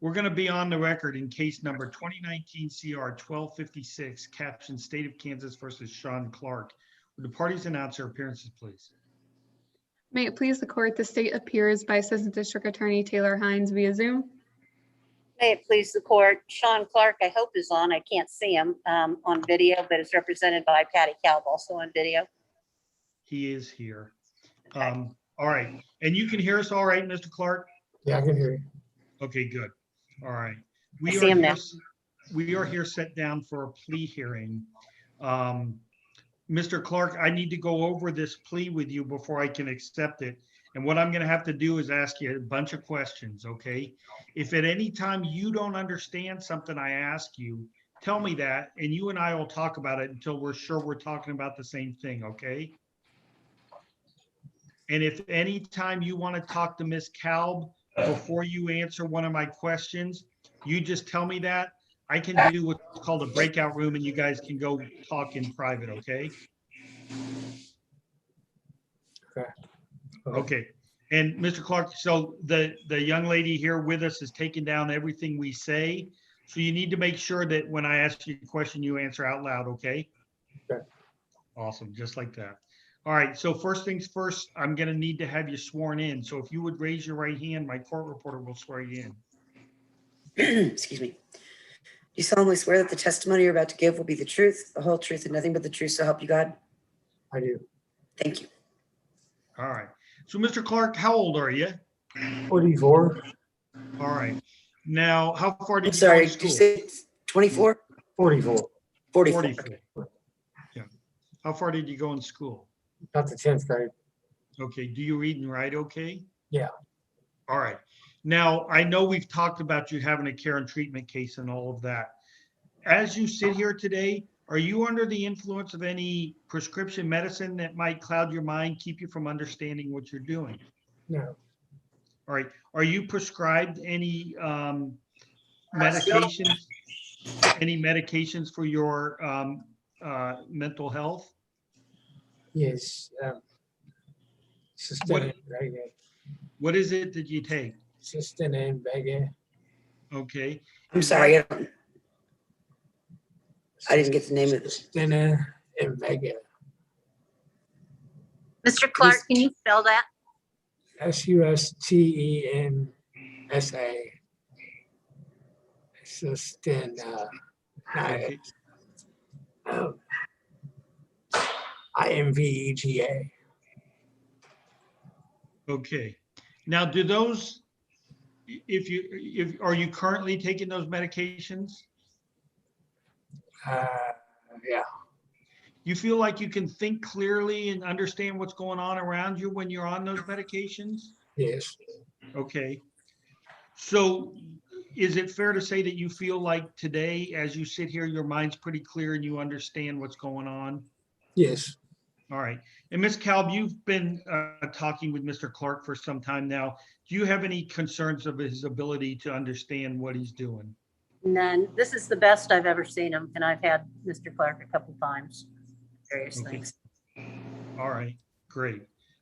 We're going to be on the record in case number 2019-CR1256, captioned State of Kansas versus Sean Clark. Would the parties announce their appearances, please? May it please the court, the state appears by Assistant District Attorney Taylor Hines via Zoom. May it please the court, Sean Clark, I hope is on. I can't see him on video, but is represented by Patty Kalb, also on video. He is here. All right. And you can hear us all right, Mr. Clark? Yeah, I can hear you. Okay, good. All right. I see him now. We are here set down for a plea hearing. Mr. Clark, I need to go over this plea with you before I can accept it. And what I'm going to have to do is ask you a bunch of questions, okay? If at any time you don't understand something I ask you, tell me that, and you and I will talk about it until we're sure we're talking about the same thing, okay? And if any time you want to talk to Ms. Kalb before you answer one of my questions, you just tell me that. I can do what's called a breakout room and you guys can go talk in private, okay? Okay. Okay. And Mr. Clark, so the young lady here with us is taking down everything we say. So you need to make sure that when I ask you a question, you answer out loud, okay? Okay. Awesome, just like that. All right, so first things first, I'm gonna need to have you sworn in. So if you would raise your right hand, my court reporter will swear you in. Excuse me. Do you solemnly swear that the testimony you're about to give will be the truth, the whole truth, and nothing but the truth, so help you God? I do. Thank you. All right. So Mr. Clark, how old are you? 44. All right. Now, how far I'm did you go sorry, to did you school? say 24? 44. 44. 44. Yeah. How far did you go in school? Not the 10th grade. Okay. Do you read and write okay? Yeah. All right. Now, I know we've talked about you having a care and treatment case and all of that. As you sit here today, are you under the influence of any prescription medicine that might cloud your mind, keep you from understanding what you're doing? No. All right. Are you prescribed any medications? Any medications for your mental health? Yes. Sustained reggae. What is it that you take? Sustained reggae. Okay. I'm sorry, I didn't get the name of this. Sustained reggae. Mr. Clark, can you spell that? SUSTENSA. Sustained. Okay. IMVEGA. Okay. Now, do those, are you currently taking those medications? Yeah. You feel like you can think clearly and understand what's going on around you when you're on those medications? Yes. Okay. So is it fair to say that you feel like today, as you sit here, your mind's pretty clear and you understand what's going on? Yes. All right. And Ms. Kalb, you've been talking with Mr. Clark for some time now. Do you have any concerns of his ability to understand what he's doing? None. This is the best I've ever seen him, and I've had Mr. Clark a couple times. Various Okay. things. All right, great.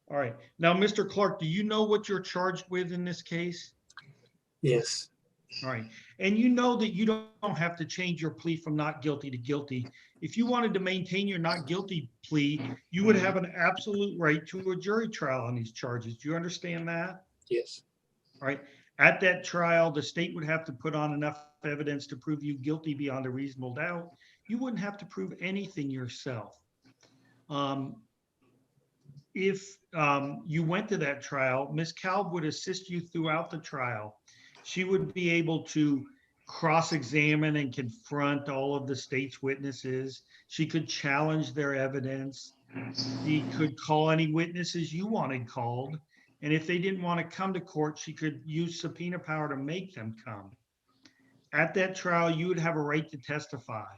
All right. Now, Mr. Clark, do you know what you're charged with in this case? Yes. All right. And you know that you don't have to change your plea from not guilty to guilty. If you wanted to maintain your not guilty plea, you would have an absolute right to a jury trial on these charges. Do you understand that? Yes. All right. At that trial, the state would have to put on enough evidence to prove you guilty beyond a reasonable doubt. You wouldn't have to prove anything yourself. If you went to that trial, Ms. Kalb would assist you throughout the trial. She would be able to cross-examine and confront all of the state's witnesses. She could challenge their evidence. She could call any witnesses you wanted called. And if they didn't want to come to court, she could use subpoena power to make them come. At that trial, you would have a right to testify,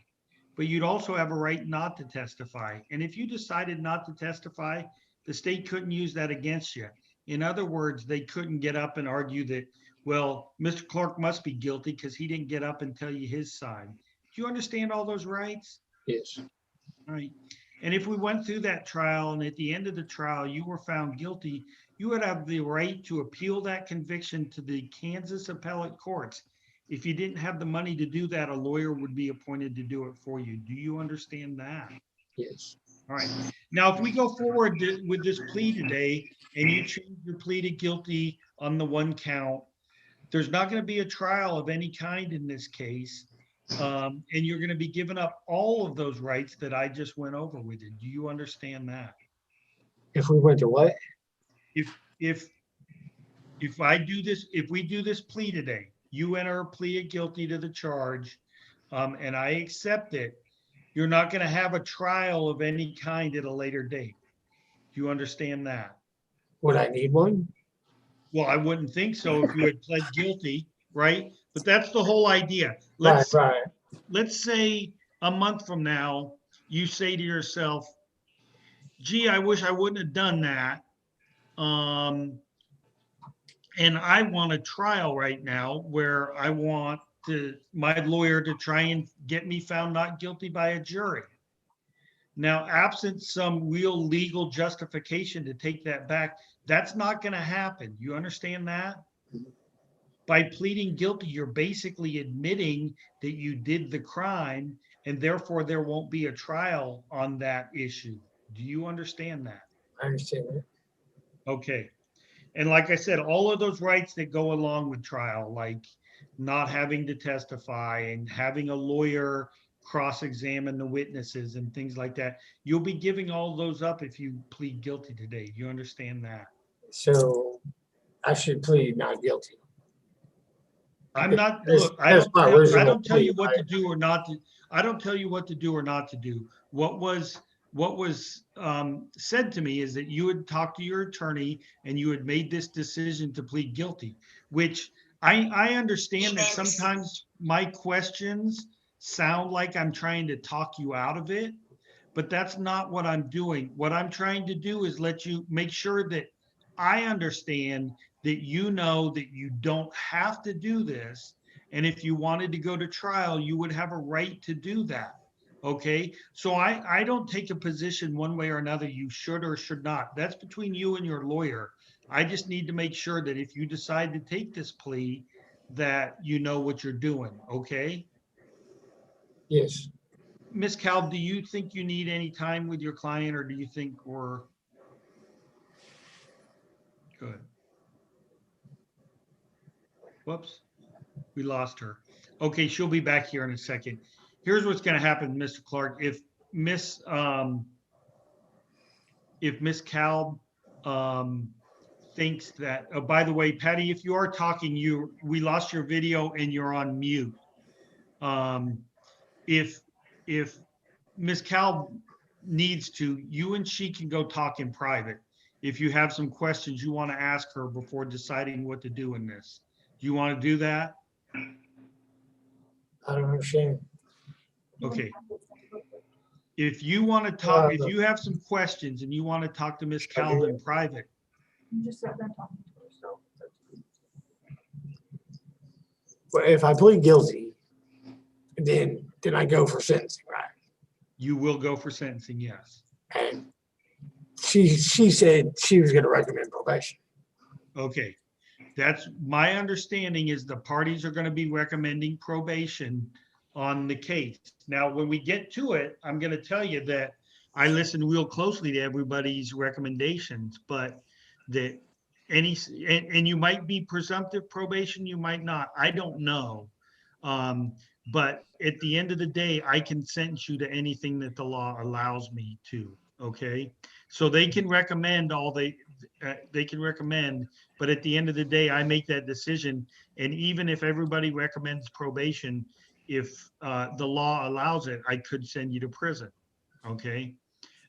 but you'd also have a right not to testify. And if you decided not to testify, the state couldn't use that against you. In other words, they couldn't get up and argue that, well, Mr. Clark must be guilty because he didn't get up and tell you his side. Do you understand all those rights? Yes. All right. And if we went through that trial and at the end of the trial you were found guilty, you would have the right to appeal that conviction to the Kansas appellate courts. If you didn't have the money to do that, a lawyer would be appointed to do it for you. Do you understand that? Yes. All right. Now, if we go forward with this plea today and you change your plea to guilty on the one count, there's not going to be a trial of any kind in this case. And you're going to be giving up all of those rights that I just went over with you. Do you understand that? If we went to what? If I do this, if we do this plea today, you enter a plea of guilty to the charge, and I accept it, you're not going to have a trial of any kind at a later date. Do you understand that? Would I need one? Well, I wouldn't think so if you had pled guilty, right? But that's the whole idea. Right, right. Let's say a month from now, you say to yourself, gee, I wish I wouldn't have done that. And I want a trial right now where I want my lawyer to try and get me found not guilty by a jury. Now, absent some real legal justification to take that back, that's not going to happen. You understand that? By pleading guilty, you're basically admitting that you did the crime, and therefore there won't be a trial on that issue. Do you understand that? I understand that. Okay. And like I said, all of those rights that go along with trial, like not having to testify and having a lawyer cross-examine the witnesses and things like that, you'll be giving all those up if you plead guilty today. You understand that? So I should plead not guilty. I'm not, That's- look, that's my I original don't tell you plea, what to right? do or not to, I don't tell you what to do or not to do. What was said to me is that you had talked to your attorney and you had made this decision to plead guilty, which I understand that sometimes my questions sound like I'm trying to talk you out of it, but that's not what I'm doing. What I'm trying to do is let you make sure that I understand that you know that you don't have to do this. And if you wanted to go to trial, you would have a right to do that. Okay. So I don't take a position one way or another, you should or should not. That's between you and your lawyer. I just need to make sure that if you decide to take this plea, that you know what you're doing. Okay. Yes. Ms. Cal, do you think you need any time with your client, or do you think we're good? Whoops, we lost her. Okay, she'll be back here in a second. Here's what's going to happen, Mr. Clark. If Miss Cal thinks that, oh, by the way, Patty, if you are talking, we lost your video and you're on mute. If Miss Cal needs to, you and she can go talk in private. If you have some questions you want to ask her before deciding what to do in this. Do you want to do that? I don't understand. Okay. If you want to talk, if you have some questions and you want to talk to Miss Cal in private, But if I plead guilty, then I go for sentencing, right? you will go for sentencing, yes. And she said she was gonna recommend probation. Okay. That's my understanding, is the parties are going to be recommending probation on the case. Now, when we get to it, I'm going to tell you that I listen real closely to everybody's recommendations, but that and you might be presumptive probation, you might not, I don't know. But at the end of the day, I can sentence you to anything that the law allows me to, okay? So they can recommend they can recommend, but at the end of the day, I make that decision. And even if everybody recommends probation, if the law allows it, I could send you to prison, okay?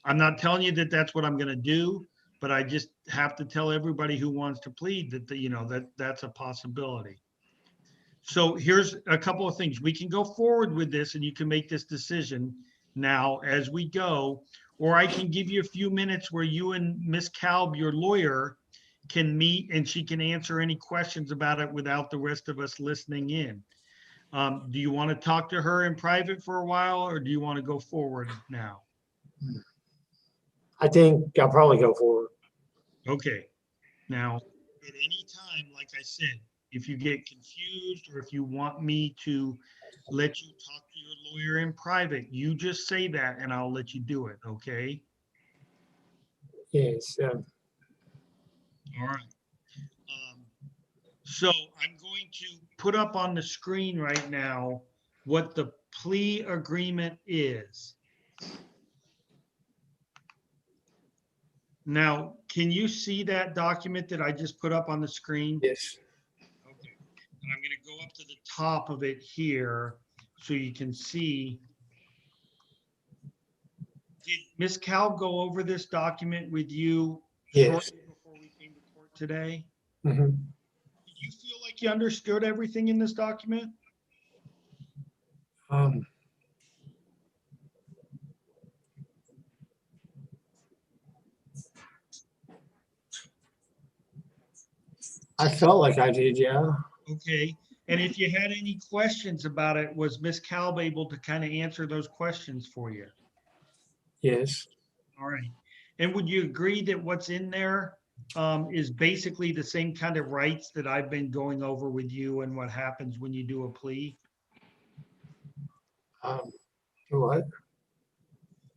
I'm not telling you that that's what I'm going to do, but I just have to tell everybody who wants to plead that that's a possibility. So here's a couple of things. We can go forward with this and you can make this decision now as we go, or I can give you a few minutes where you and Miss Kalb, your lawyer, can meet and she can answer any questions about it without the rest of us listening in. Do you want to talk to her in private for a while, or do you want to go forward now? I think I'll probably go forward. Okay. Now, at any time, like I said, If you get confused or if you want me to let you talk to your lawyer in private, you just say that and I'll let you do it, okay? Yes, All right. So I'm going to put up on the screen right now what the plea agreement is. Now, can you see that document that I just put up on the screen? yes, Okay. And I'm going to go up to the top of it here so you can see. Did Ms. Cal go over this document with you yes. shortly before we came to court today? Mhm. Did you feel like you understood everything in this document? Um, I felt like I did, yeah. Okay. And if you had any questions about it, was Ms. Kalb able to kind of answer those questions for you? Yes, All right. And would you agree that what's in there is basically the same kind of rights that I've been going over with you and what happens when you do a plea? what?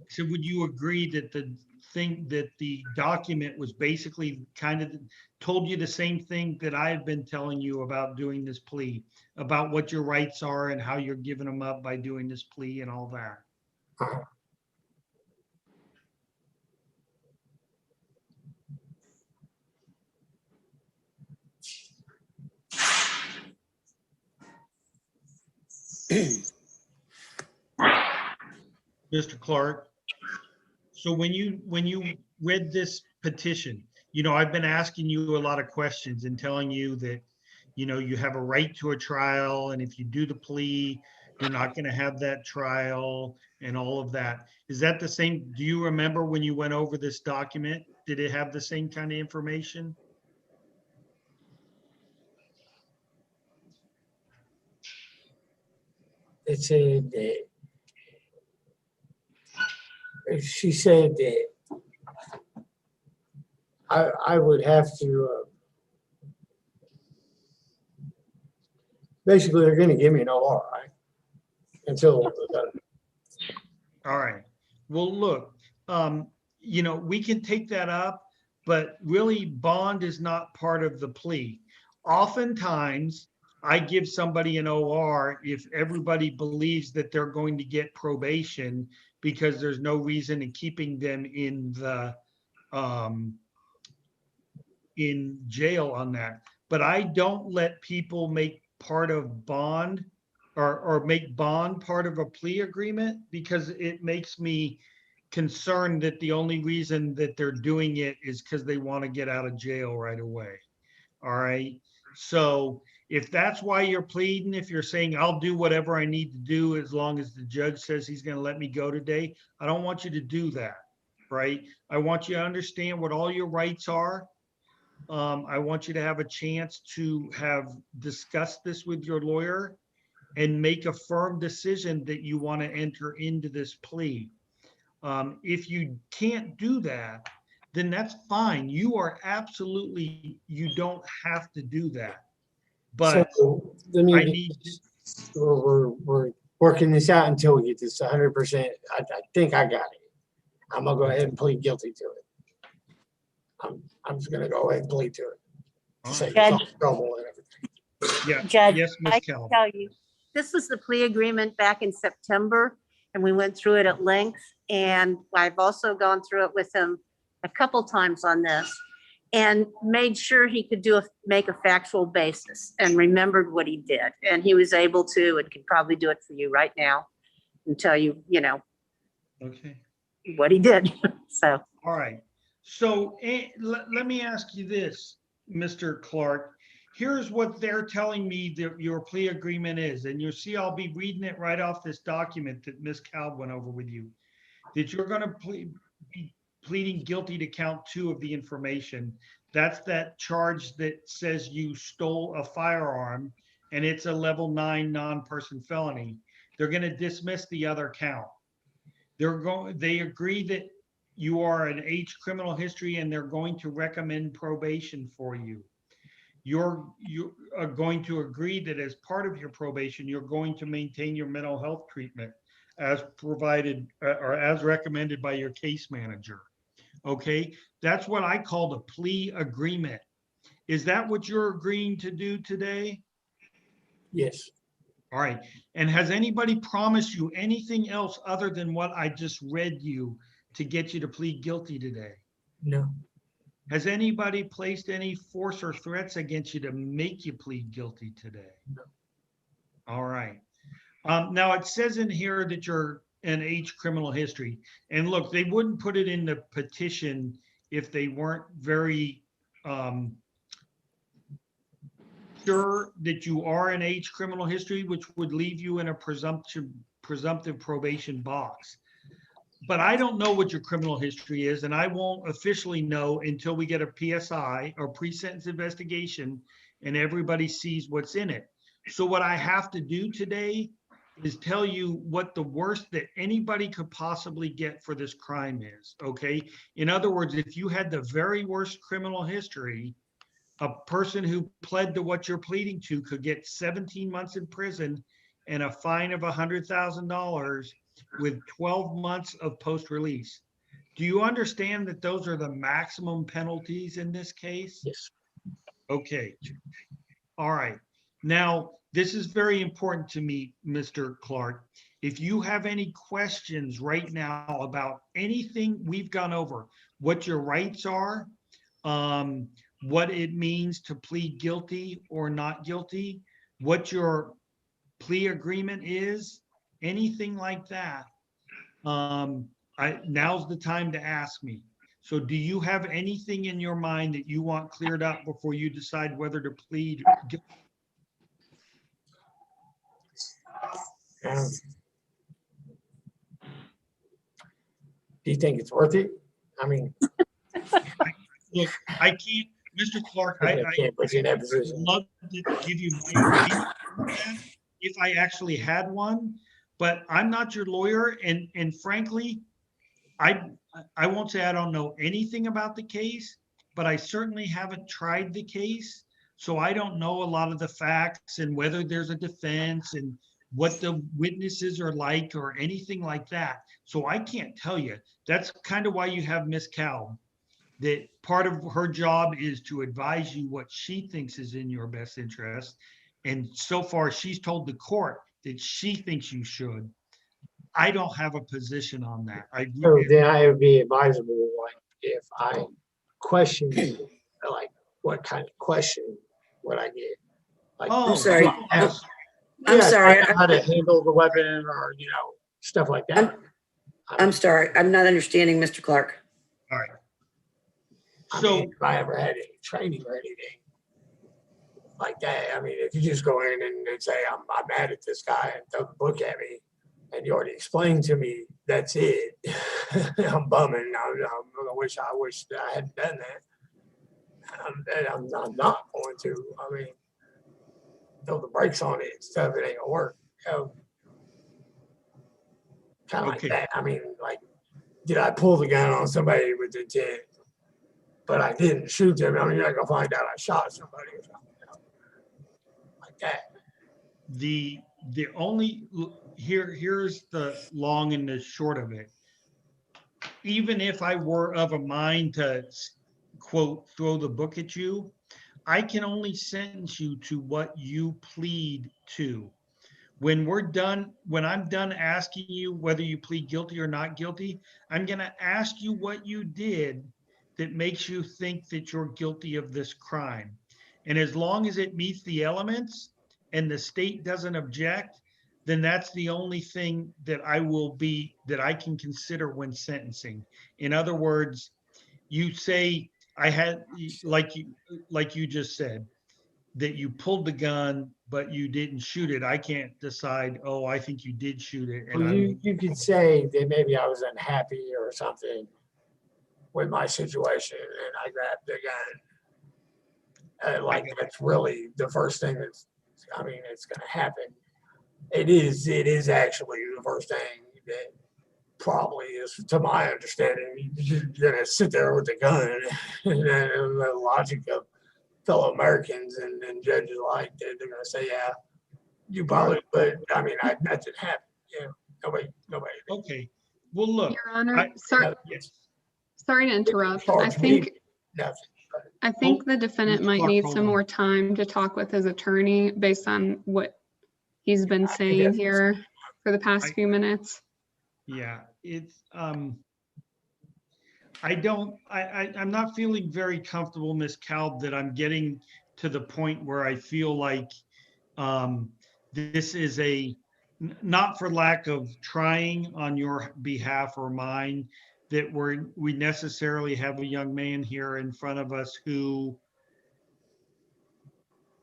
So would you agree that the document was basically kind of told you the same thing that I've been telling you about doing this plea, about what your rights are and how you're giving them up by doing this plea and all that? Uh, Mr. Clark, so when you read this petition, I've been asking you a lot of questions and telling you that, you have a right to a trial, and if you do the plea, you're not going to have that trial and all of that. Is that the same? Do you remember when you went over this document? Did it have the same kind of information? It said that, she said that I would have to, basically, they're gonna give me an OR, right? Until, All right. Well, look, we can take that up, but really bond is not part of the plea. Oftentimes, I give somebody an OR if everybody believes that they're going to get probation because there's no reason in keeping them um, in jail on that. But I don't let people make part of bond or make bond part of a plea agreement because it makes me concerned that the only reason that they're doing it is because they want to get out of jail right away. All right. So if that's why you're pleading, if you're saying, I'll do whatever I need to do as long as the judge says he's going to let me go today, I don't want you to do that. Right. I want you to understand what all your rights are. I want you to have a chance to have discussed this with your lawyer and make a firm decision that you want to enter into this plea. If you can't do that, then that's fine. You don't have to do that. so, But let I me, need, we're working this out until we get this 100%. I think I got it. I'm gonna go ahead and plead guilty to it. I'm just gonna go ahead and plead to it. To save Judge. some trouble and everything. yeah, Judge, yes, I Ms. can Kell. tell you, this was the plea agreement back in September, and we went through it at length. And I've also gone through it with him a couple times on this and made sure he could make a factual basis and remembered what he did. And he was able to, and can probably do it for you right now and tell you, Okay. what he did. So, All right. So let me ask you this, Mr. Clark. Here's what they're telling me that your plea agreement is. And you'll see I'll be reading it right off this document that Ms. Kalb went over with you. That you're going to be pleading guilty to count 2 of the information. That's that charge that says you stole a firearm and it's a level 9 non-person felony. They're going to dismiss the other count. They agree that you are an age criminal history and they're going to recommend probation for you. you are going to agree that as part of your probation, you're going to maintain your mental health treatment as provided or as recommended by your case manager. Okay, that's what I call the plea agreement. Is that what you're agreeing to do today? Yes. All right. And has anybody promised you anything else other than what I just read you to get you to plead guilty today? No. Has anybody placed any force or threats against you to make you plead guilty today? No. All right. Now it says in here that you're an age criminal history. And look, they wouldn't put it in the petition if they weren't very sure that you are an age criminal history, which would leave you in a presumptive probation box. But I don't know what your criminal history is, and I won't officially know until we get a PSI or pre-sentence investigation and everybody sees what's in it. So what I have to do today is tell you what the worst that anybody could possibly get for this crime is, okay? In other words, if you had the very worst criminal history, a person who pled to what you're pleading to could get 17 months in prison and a fine of $100,000 with 12 months of post-release. Do you understand that those are the maximum penalties in this case? Yes. Okay. All right. Now, this is very important to me, Mr. Clark. If you have any questions right now about anything we've gone over, what your rights are, what it means to plead guilty or not guilty, what your plea agreement is, anything like that, now's the time to ask me. So do you have anything in your mind that you want cleared up before you decide whether to plead guilty? Do you think it's worth it? I mean, Look, I can't, Mr. Clark, I can't put you in that would position. love to give you my opinion on that if I actually had one, but I'm not your lawyer, and frankly, I won't say I don't know anything about the case, but I certainly haven't tried the case, so I don't know a lot of the facts and whether there's a defense and what the witnesses are like or anything like that. So I can't tell you. That's kind of why you have Miss Cal, that part of her job is to advise you what she thinks is in your best interest. And so far, she's told the court that she thinks you should. I don't have a position on that. So then I would be advisable, like, if I question, like, what kind of question would I get? Like, Oh, I'm sorry. yes. I'm yeah, sorry. how to handle the weapon or, stuff like that. I'm sorry. I'm not understanding, Mr. Clark. All right. I So, mean, if I ever had any training or anything like that, I mean, if you just go in and say, I'm mad at this guy and throw the book at me, and you already explained to me, that's it. I'm bumming. I wish that I hadn't done that. I'm not going to. I mean, throw the brakes on it and stuff, it ain't gonna work. Kind of like Okay. that. I mean, like, did I pull the gun on somebody with intent, but I didn't shoot them? I mean, you're not gonna find out I shot somebody or something, like that. the only, here's the long and the short of it. Even if I were of a mind to, quote, throw the book at you, I can only sentence you to what you plead to. When I'm done asking you whether you plead guilty or not guilty, I'm going to ask you what you did that makes you think that you're guilty of this crime. And as long as it meets the elements and the state doesn't object, then that's the only thing that I can consider when sentencing. In other words, you say I had, like you just said, that you pulled the gun, but you didn't shoot it. I can't decide, oh, I think you did shoot it. And Well, you could say that maybe I was unhappy or something with my situation and I grabbed the gun. Like, that's really the first thing it's going to happen. It is actually the first thing that probably is, to my understanding, you're going to sit there with the gun and the logic of fellow Americans and judges alike, they're gonna say, yeah, you probably, but I mean, that didn't happen, you know, nobody. Okay, well, look. Your Honor, I- Yes. sorry to interrupt. I Charge me think, nothing. I think the defendant Ms. might Clark, need hold some on. more time to talk with his attorney based on what he's been saying that's- here for the past I- few minutes. Yeah, it's, I'm not feeling very comfortable, Ms. Kalb, that I'm getting to the point where I feel like this is not for lack of trying on your behalf or mine, that we necessarily have a young man here in front of us who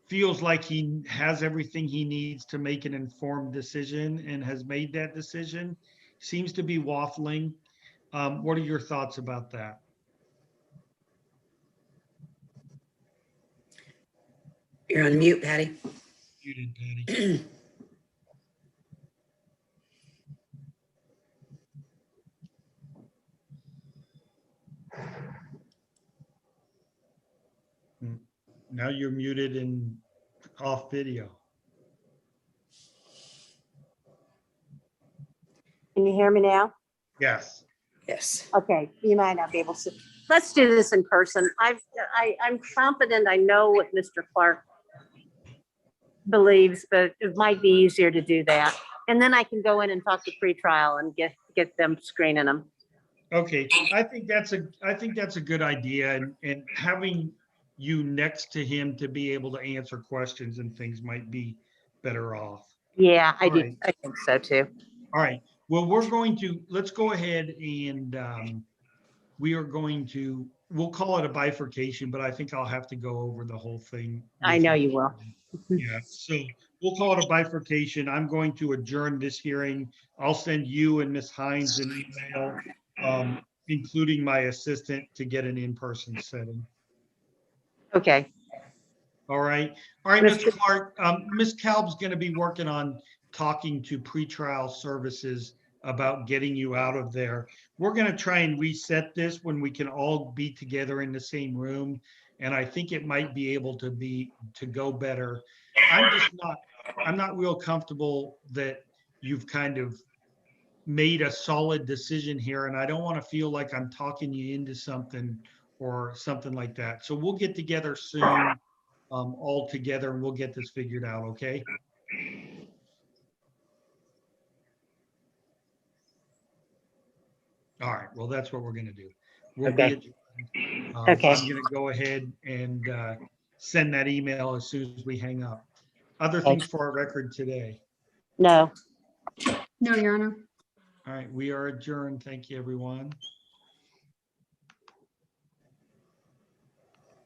feels like he has everything he needs to make an informed decision and has made that decision, seems to be waffling. What are your thoughts about that? You're on mute, Patty. Muted, Patty. Now you're muted and off video. Can you hear me now? Yes. Yes. Okay, you might not be able to. Let's do this in person. I'm confident I know what Mr. Clark believes, but it might be easier to do that. And then I can go in and talk to pretrial and get them screening them. Okay, I think that's a good idea, and having you next to him to be able to answer questions and things might be better off. Yeah, I All do. right. I think so too. All right, well, let's go ahead and we'll call it a bifurcation, but I think I'll have to go over the whole thing. I with know you will. Yeah, so we'll call it a bifurcation. I'm going to adjourn this hearing. I'll send you and Ms. Hines an email, including my assistant, to get an in-person setting. Okay, All right, Mr. Clark, Ms. Kalb's gonna be working on talking to pretrial services about getting you out of there. We're gonna try and reset this when we can all be together in the same room. And I think it might be able to go better. I'm not real comfortable that you've kind of made a solid decision here, and I don't want to feel like I'm talking you into something or something like that. So we'll get together soon, all together, and we'll get this figured out, okay? All right, well, that's what we're gonna do. We'll be Okay. adjourned. Okay. I'm gonna go ahead and send that email as soon as we hang up. Other Okay. things for our record today. no. No, Your Honor. All right, we are adjourned. Thank you, everyone.